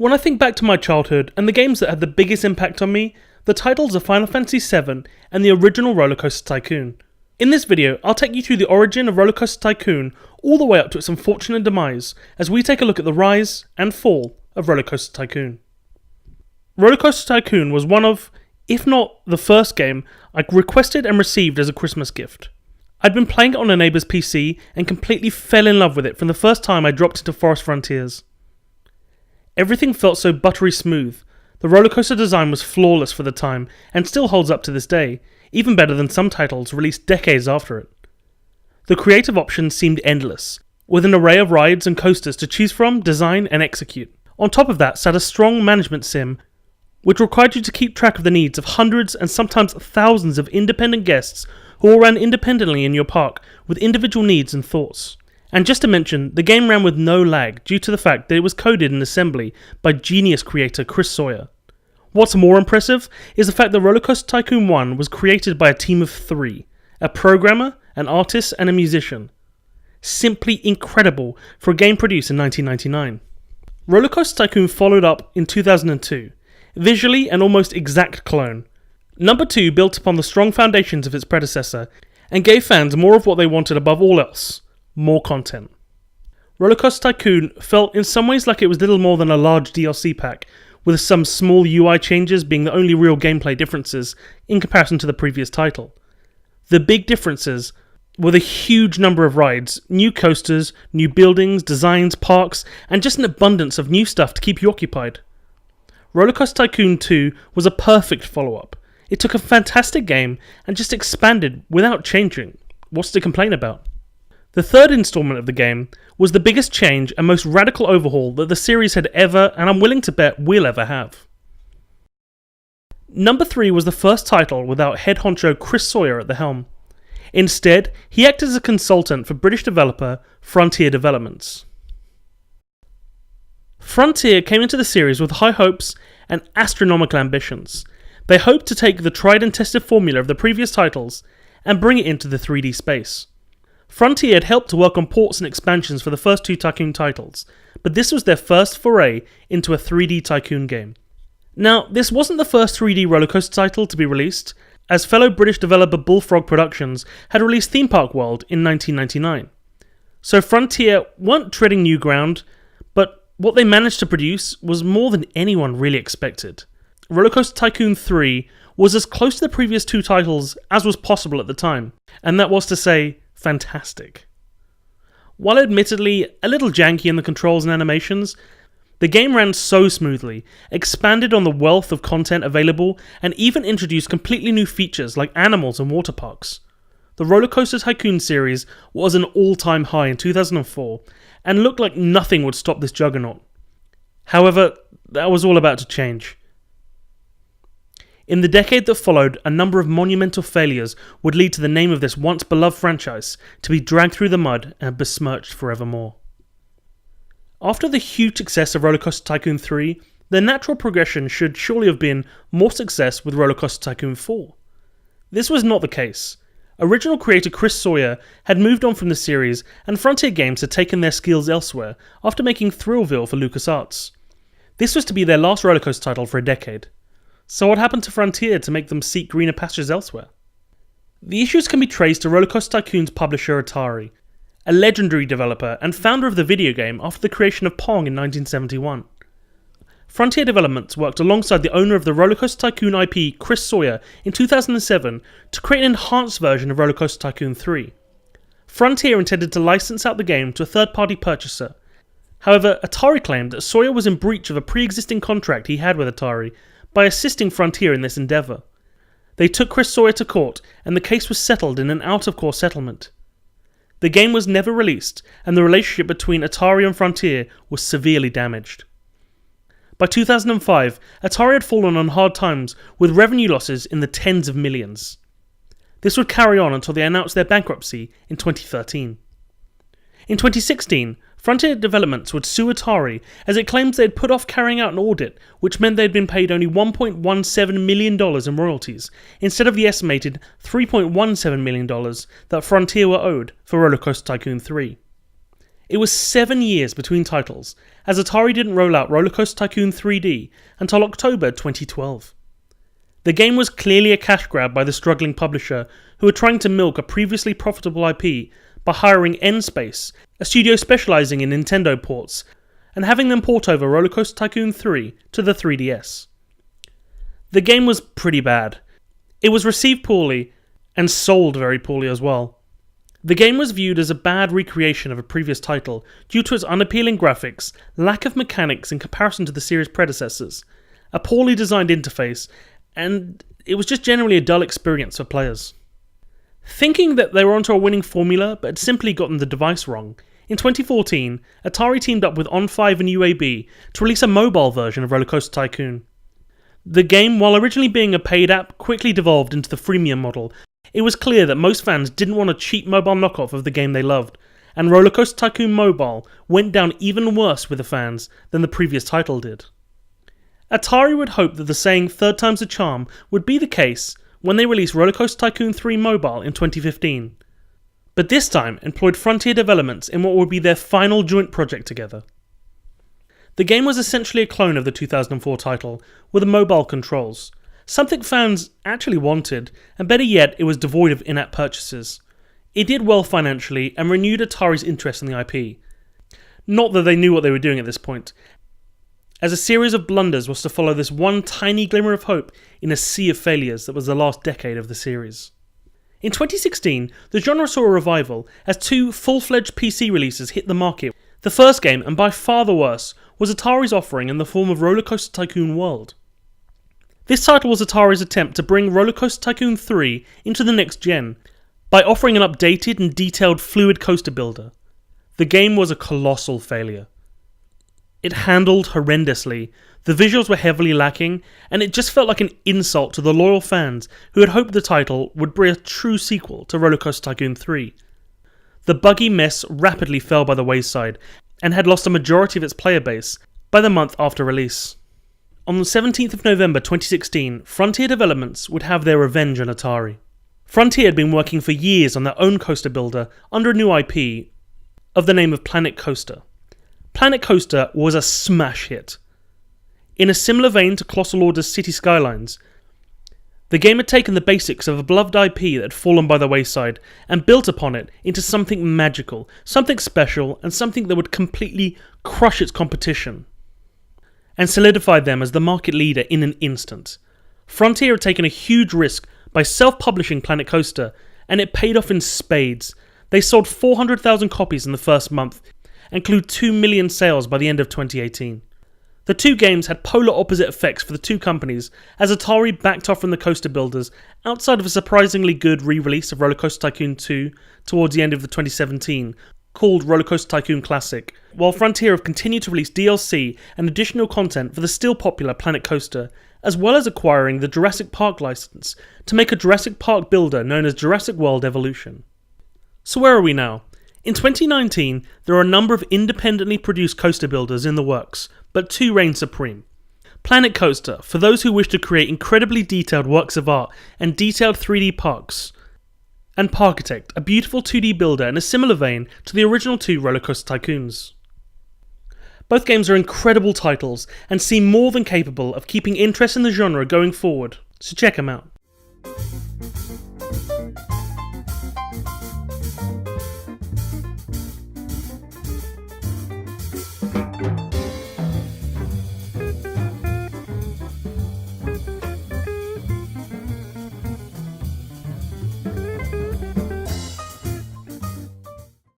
When I think back to my childhood and the games that had the biggest impact on me, the titles are Final Fantasy VII and the original Roller Coaster Tycoon. In this video, I'll take you through the origin of Roller Coaster Tycoon all the way up to its unfortunate demise as we take a look at the rise and fall of Roller Coaster Tycoon. Roller Coaster Tycoon was one of, if not the first game, I requested and received as a Christmas gift. I'd been playing it on a neighbour's PC and completely fell in love with it from the first time I dropped into Forest Frontiers. Everything felt so buttery smooth. The roller coaster design was flawless for the time and still holds up to this day, even better than some titles released decades after it. The creative options seemed endless, with an array of rides and coasters to choose from, design and execute. On top of that sat a strong management sim, which required you to keep track of the needs of hundreds and sometimes thousands of independent guests who all ran independently in your park with individual needs and thoughts. And just to mention, the game ran with no lag due to the fact that it was coded in assembly by genius creator Chris Sawyer. What's more impressive is the fact that Roller Coaster Tycoon 1 was created by a team of 3, a programmer, an artist and a musician. Simply incredible for a game produced in 1999. Roller Coaster Tycoon followed up in 2002, visually an almost exact clone. Number 2 built upon the strong foundations of its predecessor and gave fans more of what they wanted above all else, more content. Roller Coaster Tycoon felt in some ways like it was little more than a large DLC pack, with some small UI changes being the only real gameplay differences in comparison to the previous title. The big differences were the huge number of rides, new coasters, new buildings, designs, parks, and just an abundance of new stuff to keep you occupied. Roller Coaster Tycoon 2 was a perfect follow-up. It took a fantastic game and just expanded without changing. What's to complain about? The third installment of the game was the biggest change and most radical overhaul that the series had ever, and I'm willing to bet will ever have. Number 3 was the first title without head honcho Chris Sawyer at the helm. Instead, he acted as a consultant for British developer Frontier Developments. Frontier came into the series with high hopes and astronomical ambitions. They hoped to take the tried and tested formula of the previous titles and bring it into the 3D space. Frontier had helped to work on ports and expansions for the first 2 Tycoon titles, but this was their first foray into a 3D Tycoon game. Now, this wasn't the first 3D rollercoaster title to be released, as fellow British developer Bullfrog Productions had released Theme Park World in 1999. So Frontier weren't treading new ground, but what they managed to produce was more than anyone really expected. Roller Coaster Tycoon 3 was as close to the previous 2 titles as was possible at the time, and that was to say, fantastic. While admittedly a little janky in the controls and animations, the game ran so smoothly, expanded on the wealth of content available, and even introduced completely new features like animals and water parks. The Roller Coaster Tycoon series was an all-time high in 2004, and looked like nothing would stop this juggernaut. However, that was all about to change. In the decade that followed, a number of monumental failures would lead to the name of this once beloved franchise to be dragged through the mud and besmirched forevermore. After the huge success of Roller Coaster Tycoon 3, the natural progression should surely have been more success with Roller Coaster Tycoon 4. This was not the case. Original creator Chris Sawyer had moved on from the series, and Frontier Games had taken their skills elsewhere after making Thrillville for LucasArts. This was to be their last roller coaster title for a decade. So what happened to Frontier to make them seek greener pastures elsewhere? The issues can be traced to Roller Coaster Tycoon's publisher Atari, a legendary developer and founder of the video game after the creation of Pong in 1971. Frontier Developments worked alongside the owner of the Roller Coaster Tycoon IP, Chris Sawyer, in 2007 to create an enhanced version of Roller Coaster Tycoon 3. Frontier intended to license out the game to a third-party purchaser. However, Atari claimed that Sawyer was in breach of a pre-existing contract he had with Atari by assisting Frontier in this endeavour. They took Chris Sawyer to court, and the case was settled in an out-of-court settlement. The game was never released, and the relationship between Atari and Frontier was severely damaged. By 2005, Atari had fallen on hard times with revenue losses in the tens of millions. This would carry on until they announced their bankruptcy in 2013. In 2016, Frontier Developments would sue Atari as it claims they had put off carrying out an audit, which meant they had been paid only $1.17 million in royalties, instead of the estimated $3.17 million that Frontier were owed for Roller Coaster Tycoon 3. It was 7 years between titles, as Atari didn't roll out Roller Coaster Tycoon 3D until October 2012. The game was clearly a cash grab by the struggling publisher, who were trying to milk a previously profitable IP by hiring N-Space, a studio specialising in Nintendo ports, and having them port over Roller Coaster Tycoon 3 to the 3DS. The game was pretty bad. It was received poorly, and sold very poorly as well. The game was viewed as a bad recreation of a previous title due to its unappealing graphics, lack of mechanics in comparison to the series' predecessors, a poorly designed interface, and it was just generally a dull experience for players. Thinking that they were onto a winning formula but had simply gotten the device wrong, in 2014, Atari teamed up with On5 and UAB to release a mobile version of Roller Coaster Tycoon. The game, while originally being a paid app, quickly devolved into the freemium model. It was clear that most fans didn't want a cheap mobile knockoff of the game they loved, and Roller Coaster Tycoon Mobile went down even worse with the fans than the previous title did. Atari would hope that the saying "third time's a charm" would be the case when they released Roller Coaster Tycoon 3 Mobile in 2015, but this time employed Frontier Developments in what would be their final joint project together. The game was essentially a clone of the 2004 title, with mobile controls, something fans actually wanted, and better yet, it was devoid of in-app purchases. It did well financially and renewed Atari's interest in the IP. Not that they knew what they were doing at this point, as a series of blunders was to follow this one tiny glimmer of hope in a sea of failures that was the last decade of the series. In 2016, the genre saw a revival as 2 full-fledged PC releases hit the market. The first game, and by far the worst, was Atari's offering in the form of Roller Coaster Tycoon World. This title was Atari's attempt to bring Roller Coaster Tycoon 3 into the next gen by offering an updated and detailed fluid coaster builder. The game was a colossal failure. It handled horrendously, the visuals were heavily lacking, and it just felt like an insult to the loyal fans who had hoped the title would bring a true sequel to Roller Coaster Tycoon 3. The buggy mess rapidly fell by the wayside, and had lost a majority of its player base by the month after release. On the 17th of November 2016, Frontier Developments would have their revenge on Atari. Frontier had been working for years on their own coaster builder under a new IP of the name of Planet Coaster. Planet Coaster was a smash hit. In a similar vein to Colossal Order's City Skylines, the game had taken the basics of a beloved IP that had fallen by the wayside and built upon it into something magical, something special, and something that would completely crush its competition, and solidified them as the market leader in an instant. Frontier had taken a huge risk by self-publishing Planet Coaster, and it paid off in spades. They sold 400,000 copies in the first month, and include 2 million sales by the end of 2018. The two games had polar opposite effects for the two companies, as Atari backed off from the coaster builders outside of a surprisingly good re-release of Roller Coaster Tycoon 2 towards the end of the 2017, called Roller Coaster Tycoon Classic, while Frontier have continued to release DLC and additional content for the still popular Planet Coaster, as well as acquiring the Jurassic Park license to make a Jurassic Park builder known as Jurassic World Evolution. So where are we now? In 2019, there are a number of independently produced coaster builders in the works, but 2 reign supreme. Planet Coaster, for those who wish to create incredibly detailed works of art and detailed 3D parks, and Parkitect, a beautiful 2D builder in a similar vein to the original 2 Roller Coaster Tycoons. Both games are incredible titles and seem more than capable of keeping interest in the genre going forward, so check them out.